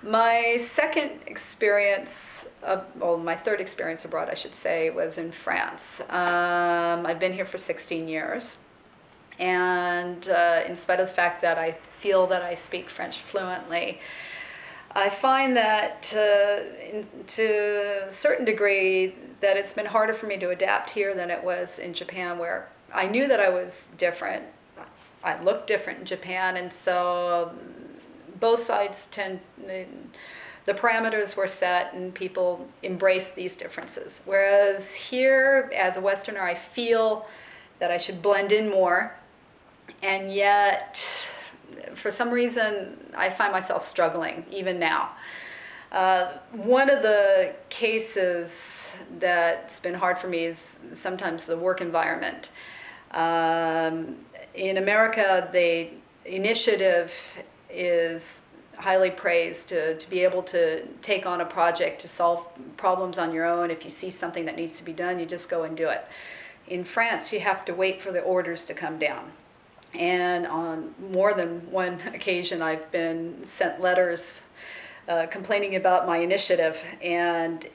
My second experience, well, my third experience abroad, I should say, was in France. I've been here for 16 years, and in spite of the fact that I feel that I speak French fluently, I find that to a certain degree that it's been harder for me to adapt here than it was in Japan, where I knew that I was different. I looked different in Japan, and so both sides tend, the parameters were set and people embrace these differences. Whereas here, as a Westerner, I feel that I should blend in more, and yet for some reason I find myself struggling even now. One of the cases that's been hard for me is sometimes the work environment. In America, the initiative is highly praised to be able to take on a project to solve problems on your own. If you see something that needs to be done, you just go and do it. In France, you have to wait for the orders to come down. And on more than one occasion, I've been sent letters complaining about my initiative. And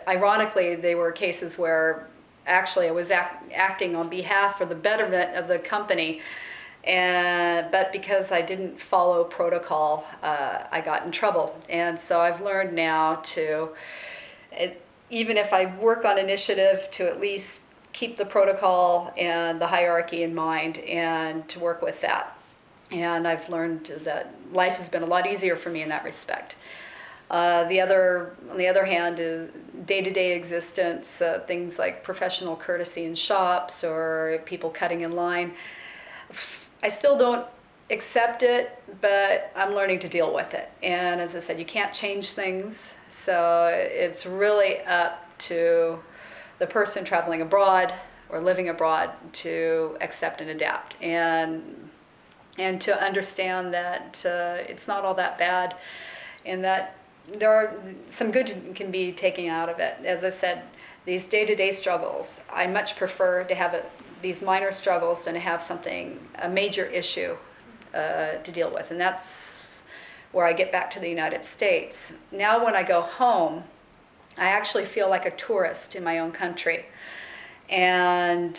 ironically, they were cases where actually I was acting on behalf of the betterment of the company. But because I didn't follow protocol, I got in trouble. And so I've learned now to, even if I work on initiative, to at least keep the protocol and the hierarchy in mind and to work with that. And I've learned that life has been a lot easier for me in that respect. On the other hand, is day-to-day existence, things like professional courtesy in shops or people cutting in line. I still don't accept it, but I'm learning to deal with it. And as I said, you can't change things, so it's really up to the person traveling abroad or living abroad to accept and adapt, and to understand that it's not all that bad, and that there are some good can be taken out of it. As I said, these day-to-day struggles, I much prefer to have these minor struggles than to have a major issue to deal with. And that's where I get back to the United States. Now when I go home, I actually feel like a tourist in my own country. And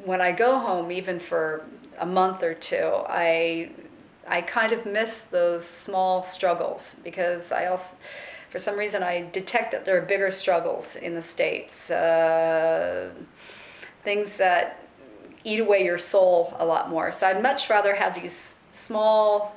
when I go home, even for a month or two, I kind of miss those small struggles, because for some reason I detect that there are bigger struggles in the States, things that eat away your soul a lot more. So I'd much rather have these small